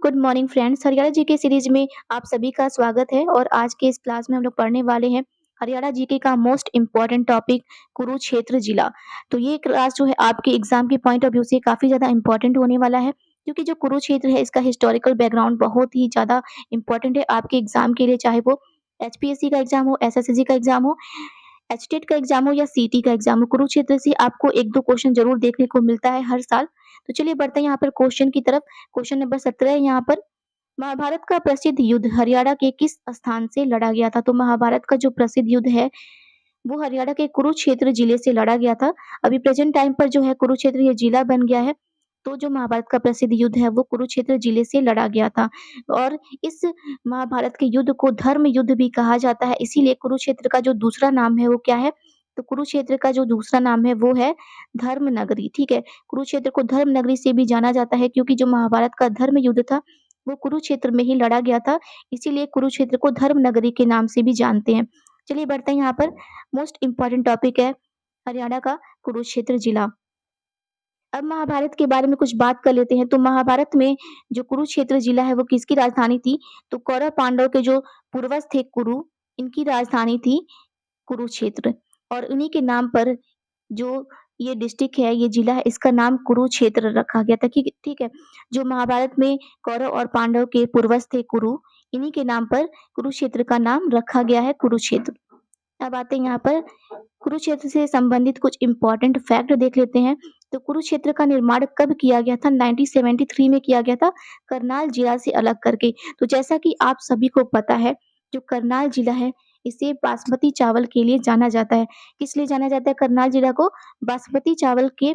Good morning friends. Haryana GK series में आप सभी का स्वागत है और आज के इस क्लास में हम लोग पढ़ने वाले हैं हरियाणा जीके का मोस्ट इम्पॉर्टेंट टॉपिक कुरुक्षेत्र जिला। तो ये क्लास जो है आपके एग्जाम के पॉइंट ऑफ व्यू से काफी ज्यादा इम्पोर्टेंट होने वाला है, क्योंकि जो कुरुक्षेत्र है इसका हिस्टोरिकल बैकग्राउंड बहुत ही ज्यादा इम्पोर्टेंट है आपके एग्जाम के लिए, चाहे वो एचपीएससी का एग्जाम हो, एसएससी का एग्जाम हो, एचटेट का एग्जाम हो या सीटी का एग्जाम हो। कुरुक्षेत्र से आपको एक दो क्वेश्चन जरूर देखने को मिलता है हर साल। तो चलिए बढ़ते हैं यहाँ पर क्वेश्चन की तरफ। क्वेश्चन नंबर 17 है यहाँ पर, महाभारत का प्रसिद्ध युद्ध हरियाणा के किस स्थान से लड़ा गया था? तो महाभारत का जो प्रसिद्ध युद्ध है वो हरियाणा के कुरुक्षेत्र जिले से लड़ा गया था। अभी प्रेजेंट टाइम पर जो है कुरुक्षेत्र ये जिला बन गया है। तो जो महाभारत का प्रसिद्ध युद्ध है वो कुरुक्षेत्र जिले से लड़ा गया था। और इस महाभारत के युद्ध को धर्म युद्ध भी कहा जाता है, इसीलिए कुरुक्षेत्र का जो दूसरा नाम है वो क्या है? तो कुरुक्षेत्र का जो दूसरा नाम है वो है धर्म नगरी। ठीक है, कुरुक्षेत्र को धर्म नगरी से भी जाना जाता है, क्योंकि जो महाभारत का धर्म युद्ध था वो कुरुक्षेत्र में ही लड़ा गया था, इसीलिए कुरुक्षेत्र को धर्म नगरी के नाम से भी जानते हैं। चलिए बढ़ते हैं यहाँ पर, मोस्ट इम्पॉर्टेंट टॉपिक है हरियाणा का कुरुक्षेत्र जिला। अब महाभारत के बारे में कुछ बात कर लेते हैं। तो महाभारत में जो कुरुक्षेत्र जिला है वो किसकी राजधानी थी? तो कौरव पांडव के जो पूर्वज थे कुरु, इनकी राजधानी थी कुरुक्षेत्र। और उन्हीं के नाम पर जो ये डिस्ट्रिक्ट है, ये जिला है, इसका नाम कुरुक्षेत्र रखा गया था। ठीक ठीक है, जो महाभारत में कौरव और पांडव के पूर्वज थे कुरु, इन्हीं के नाम पर कुरुक्षेत्र का नाम रखा गया है कुरुक्षेत्र। अब आते हैं यहाँ पर कुरुक्षेत्र से संबंधित कुछ इंपॉर्टेंट फैक्ट देख लेते हैं। तो कुरुक्षेत्र का निर्माण कब किया गया था? 1973 में किया गया था, करनाल जिला से अलग करके। तो जैसा कि आप सभी को पता है, जो करनाल जिला है इसे बासमती चावल के लिए जाना जाता है। किस लिए जाना जाता है करनाल जिला को? बासमती चावल के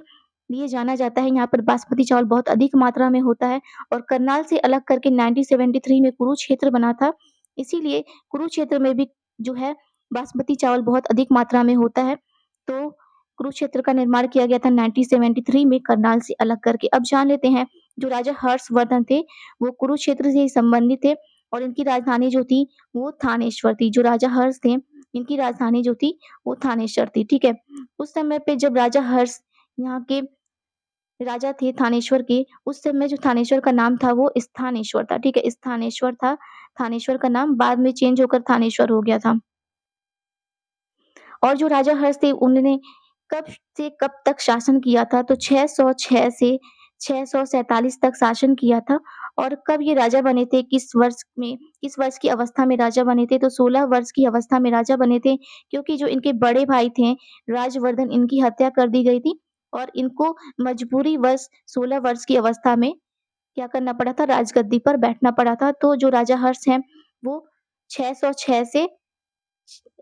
लिए जाना जाता है। यहाँ पर बासमती चावल बहुत अधिक मात्रा में होता है और करनाल से अलग करके 1973 में कुरुक्षेत्र बना था, इसीलिए कुरुक्षेत्र में भी जो है बासमती चावल बहुत अधिक मात्रा में होता है। तो कुरुक्षेत्र का निर्माण किया गया था 1973 में करनाल से अलग करके। अब जान लेते हैं, जो राजा हर्षवर्धन थे वो कुरुक्षेत्र से ही संबंधित थे और इनकी राजधानी जो थी वो थानेश्वर थी। जो राजा हर्ष थे इनकी राजधानी जो थी वो थानेश्वर थी। ठीक है, उस समय पे जब राजा हर्ष यहाँ के राजा थे थानेश्वर के, उस समय जो थानेश्वर का नाम था वो स्थानेश्वर था। ठीक है, स्थानेश्वर था, थानेश्वर का नाम बाद में चेंज होकर थानेश्वर हो गया था। और जो राजा हर्ष थे उन्होंने कब से कब तक शासन किया था? तो 606 से 647 तक शासन किया था। और कब ये राजा बने थे? किस वर्ष में, किस वर्ष की अवस्था में राजा बने थे? तो 16 वर्ष की अवस्था में राजा बने थे, क्योंकि जो इनके बड़े भाई थे राजवर्धन, इनकी हत्या कर दी गई थी और इनको मजबूरी वश 16 वर्ष की अवस्था में क्या करना पड़ा था? राजगद्दी पर बैठना पड़ा था। तो जो राजा हर्ष हैं वो 606 से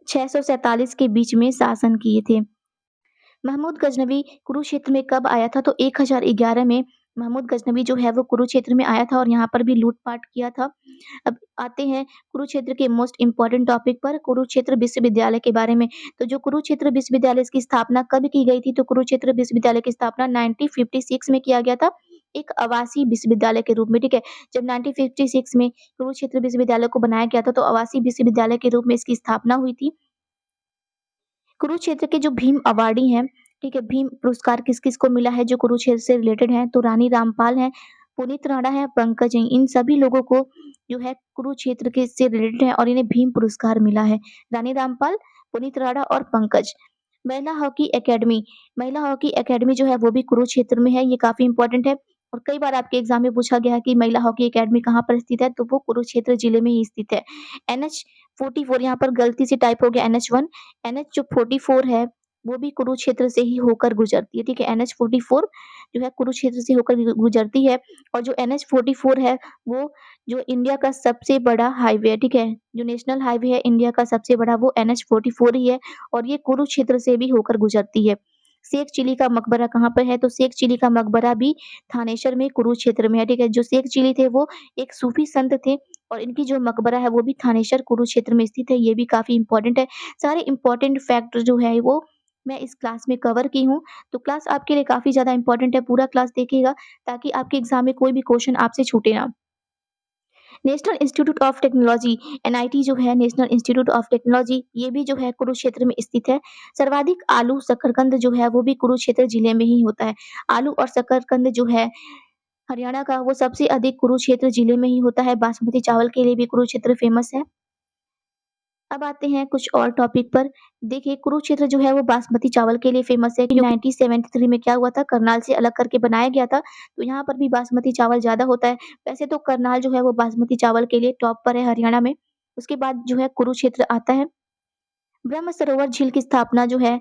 647 के बीच में शासन किए थे। महमूद गजनवी कुरुक्षेत्र में कब आया था? तो 1011 में महमूद गजनवी जो है वो कुरुक्षेत्र में आया था और यहाँ पर भी लूटपाट किया था। अब आते हैं कुरुक्षेत्र के मोस्ट इम्पोर्टेंट टॉपिक पर, कुरुक्षेत्र विश्वविद्यालय के बारे में। तो जो कुरुक्षेत्र विश्वविद्यालय की स्थापना कब की गई थी? तो कुरुक्षेत्र विश्वविद्यालय की स्थापना 1956 में किया गया था, एक आवासीय विश्वविद्यालय के रूप में। ठीक है, जब 1956 में कुरुक्षेत्र विश्वविद्यालय को बनाया गया था तो आवासीय विश्वविद्यालय के रूप में इसकी स्थापना हुई थी। कुरुक्षेत्र के जो भीम अवार्डी हैं, ठीक है, भीम पुरस्कार किस किस को मिला है जो कुरुक्षेत्र से रिलेटेड है? तो रानी रामपाल है, पुनीत राणा है, पंकज है। इन सभी लोगों को जो है कुरुक्षेत्र के से रिलेटेड है और इन्हें भीम पुरस्कार मिला है, रानी रामपाल, पुनीत राणा और पंकज। महिला हॉकी एकेडमी, महिला हॉकी एकेडमी जो है वो भी कुरुक्षेत्र में है, ये काफी इंपॉर्टेंट है और कई बार आपके एग्जाम में पूछा गया है कि महिला हॉकी एकेडमी कहाँ पर स्थित है? तो वो कुरुक्षेत्र जिले में ही स्थित है। NH44 यहाँ पर गलती से टाइप हो गया NH1, NH जो 44 है वो भी कुरुक्षेत्र से ही होकर गुजरती है। ठीक है, NH44 जो है कुरुक्षेत्र से होकर गुजरती है और जो NH44 है वो जो इंडिया का सबसे बड़ा हाईवे है। ठीक है, जो नेशनल हाईवे है इंडिया का सबसे बड़ा वो NH44 ही है और ये कुरुक्षेत्र से भी होकर गुजरती है। शेख चिली का मकबरा कहाँ पर है? तो शेख चिली का मकबरा भी थानेश्वर में कुरुक्षेत्र में है। ठीक है, जो शेख चिली थे वो एक सूफी संत थे और इनकी जो मकबरा है वो भी थानेश्वर कुरुक्षेत्र में स्थित है, ये भी काफी इंपॉर्टेंट है। सारे इंपॉर्टेंट फैक्ट जो है वो मैं इस क्लास में कवर की हूँ, तो क्लास आपके लिए काफी ज्यादा इंपॉर्टेंट है, पूरा क्लास देखिएगा ताकि आपके एग्जाम में कोई भी क्वेश्चन आपसे छूटे ना। National institute of technology NIT जो है, नेशनल इंस्टीट्यूट ऑफ टेक्नोलॉजी, ये भी जो है कुरुक्षेत्र में स्थित है। सर्वाधिक आलू शकरकंद जो है वो भी कुरुक्षेत्र जिले में ही होता है। आलू और शकरकंद जो है हरियाणा का वो सबसे अधिक कुरुक्षेत्र जिले में ही होता है, बासमती चावल के लिए भी कुरुक्षेत्र फेमस है। अब आते हैं कुछ और टॉपिक पर। देखिए कुरुक्षेत्र जो है वो बासमती चावल के लिए फ़ेमस है क्योंकि 1973 में क्या हुआ था, करनाल से अलग करके बनाया गया था, तो यहाँ पर भी बासमती चावल ज़्यादा होता है। वैसे तो करनाल जो है वो बासमती चावल के लिए टॉप पर है हरियाणा में। उसके बाद जो है कुरुक्षेत्र आता है। ब्रह्म सरोवर झील की स्थापना जो है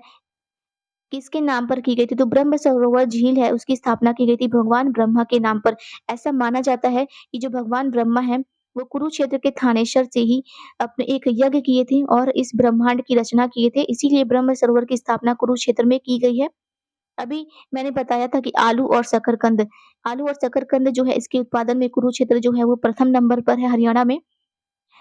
किसके नाम पर की गई थी? तो ब्रह्म सरोवर झील है उसकी स्थापना की गई थी भगवान ब्रह्मा के नाम पर। ऐसा माना जाता है कि जो भगवान ब्रह्मा हैं, वो कुरुक्षेत्र के थानेश्वर से ही अपने एक यज्ञ किए थे और इस ब्रह्मांड की रचना किए थे, इसीलिए ब्रह्म सरोवर की स्थापना कुरुक्षेत्र में की गई है। अभी मैंने बताया था कि आलू और शकरकंद जो है इसके उत्पादन में कुरुक्षेत्र जो है वो प्रथम नंबर पर है हरियाणा में।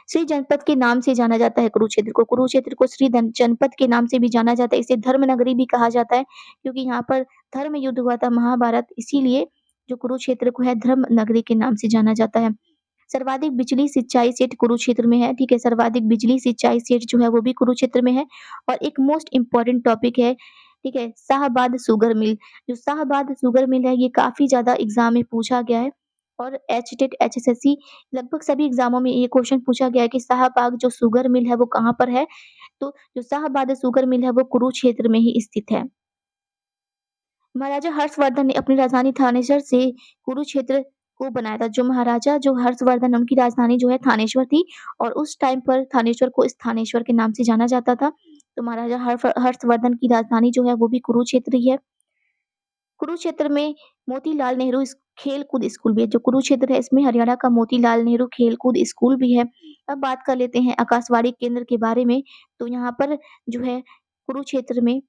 श्री जनपद के नाम से जाना जाता है कुरुक्षेत्र को। कुरुक्षेत्र को श्री जनपद के नाम से भी जाना जाता है। इसे धर्म नगरी भी कहा जाता है क्योंकि यहाँ पर धर्म युद्ध हुआ था महाभारत, इसीलिए जो कुरुक्षेत्र को है धर्म नगरी के नाम से जाना जाता है। सर्वाधिक बिजली सिंचाई सेट कुरुक्षेत्र में है, ठीक है? सर्वाधिक बिजली सिंचाई सेट जो है वो भी कुरुक्षेत्र में है। और एक मोस्ट इम्पोर्टेंट टॉपिक है, ठीक है? Shahabad sugar mill. जो शाहबाद शुगर मिल है ये काफ़ी ज़्यादा एग्ज़ाम में पूछा गया है और एचटेट, एचएसएससी लगभग सभी एग्ज़ामों में ये क्वेश्चन पूछा गया है कि शाहबाग जो शुगर मिल है वो कहाँ पर है? तो जो शाहबाद शुगर मिल है वो कुरुक्षेत्र में ही स्थित है। महाराजा हर्षवर्धन ने अपनी राजधानी थानेसर से कुरुक्षेत्र को बनाया था। जो महाराजा जो हर्षवर्धन उनकी राजधानी जो है थानेश्वर थी और उस टाइम पर थानेश्वर को स्थानेश्वर के नाम से जाना जाता था। तो महाराजा हर्षवर्धन की राजधानी जो है वो भी कुरुक्षेत्र ही है। कुरुक्षेत्र में मोतीलाल नेहरू खेल-कूद स्कूल भी है। जो कुरुक्षेत्र है इसमें हरियाणा का मोतीलाल नेहरू खेल-कूद स्कूल भी है। अब बात कर लेते हैं आकाशवाणी केंद्र के बारे में। तो यहाँ पर जो है कुरुक्षेत्र में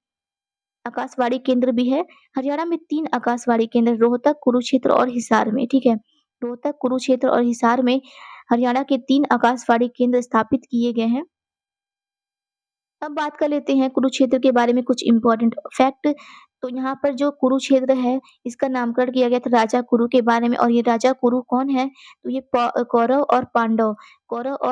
आकाशवाणी केंद्र भी है। हरियाणा में 3 आकाशवाणी केंद्र रोहतक, कुरुक्षेत्र और हिसार में, ठीक है? रोहतक, कुरुक्षेत्र और हिसार में हरियाणा के 3 आकाशवाणी केंद्र स्थापित किए गए हैं। अब बात कर लेते हैं कुरुक्षेत्र के बारे में कुछ इम्पोर्टेंट फैक्ट। तो यहाँ पर जो कुरुक्षेत्र है, इसका नामकरण किया गया था राजा कुरु के बारे में और ये राजा कुरु कौन है? तो ये कौरव और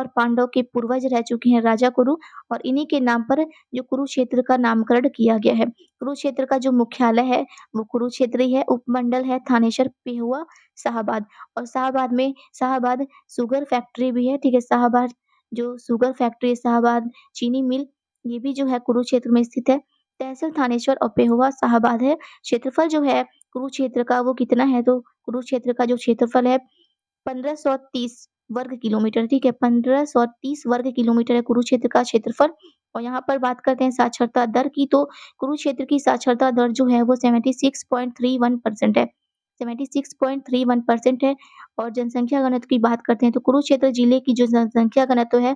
पांडव के पूर्वज रह चुके हैं राजा कुरु और इन्हीं के नाम पर जो कुरुक्षेत्र का नामकरण किया गया है। कुरुक्षेत्र का जो मुख्यालय है, वो कुरुक्षेत्र ही है, उपमंडल है थानेसर, पेहुआ, शाहाबाद और शाहाबाद शुगर फैक्ट्री भी है, ठीक है? शाहाबाद जो शुगर फैक्ट्री है, शाहाबाद चीनी मिल ये भी जो है कुरुक्षेत्र में स्थित है। तहसील थानेश्वर और पेहोवा शाहाबाद है। क्षेत्रफल जो है कुरुक्षेत्र का वो कितना है तो कुरुक्षेत्र का जो क्षेत्रफल है 1530 वर्ग किलोमीटर, ठीक है? 1530 वर्ग किलोमीटर है कुरुक्षेत्र का क्षेत्रफल। और यहाँ पर बात करते हैं साक्षरता दर की तो कुरुक्षेत्र की साक्षरता दर जो है वो 76.31% है। 76.31% है और जनसंख्या घनत्व की बात करते हैं तो कुरुक्षेत्र जिले की जो जनसंख्या घनत्व है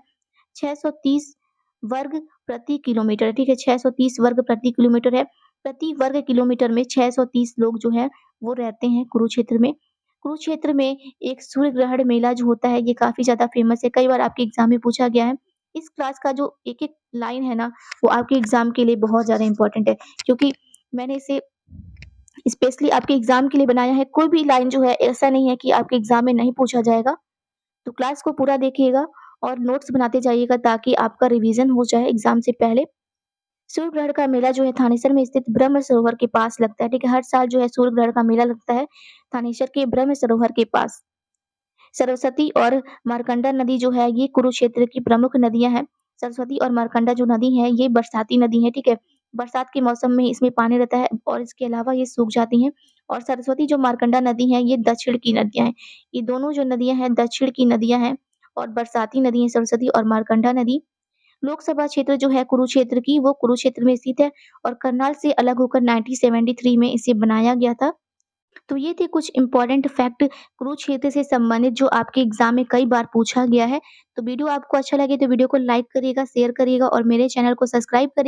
630 वर्ग प्रति किलोमीटर, ठीक है? 630 वर्ग प्रति किलोमीटर है। प्रति वर्ग किलोमीटर में 630 लोग जो हैं वो रहते हैं कुरुक्षेत्र में। कुरुक्षेत्र में एक सूर्य ग्रहण मेला जो होता है ये काफ़ी ज़्यादा फ़ेमस है, कई बार आपके एग्ज़ाम में पूछा गया है। इस क्लास का जो एक-एक लाइन है ना, वो आपके एग्ज़ाम के लिए बहुत ज़्यादा इम्पोर्टेंट है क्योंकि मैंने इसे स्पेशली आपके एग्ज़ाम के लिए बनाया है। कोई भी लाइन जो है ऐसा नहीं है कि आपके एग्ज़ाम में नहीं पूछा जाएगा। तो क्लास को पूरा देखिएगा और नोट्स बनाते जाइएगा ताकि आपका रिवीजन हो जाए एग्जाम से पहले। सूर्य ग्रहण का मेला जो है थानेसर में स्थित ब्रह्म सरोवर के पास लगता है, ठीक है? हर साल जो है सूर्य ग्रहण का मेला लगता है थानेसर के ब्रह्म सरोवर के पास। सरस्वती और मार्कंडा नदी जो है ये कुरुक्षेत्र की प्रमुख नदियाँ हैं। सरस्वती और मार्कंडा जो नदी है ये बरसाती नदी है, ठीक है? बरसात के मौसम में इसमें पानी रहता है और इसके अलावा ये सूख जाती हैं और सरस्वती जो मार्कंडा नदी है ये दक्षिण की नदियाँ हैं। ये दोनों जो नदियाँ हैं दक्षिण की नदियाँ हैं और बरसाती नदी है सरस्वती और मार्कंडा नदी। लोकसभा क्षेत्र जो है कुरुक्षेत्र की वो कुरुक्षेत्र में स्थित है और करनाल से अलग होकर 1973 में इसे बनाया गया था। तो ये थे कुछ इम्पोर्टेंट फैक्ट कुरुक्षेत्र से संबंधित जो आपके एग्जाम में कई बार पूछा गया है। तो वीडियो आपको अच्छा लगे तो वीडियो को लाइक करिएगा, शेयर करिएगा और मेरे चैनल को सब्सक्राइब करिए।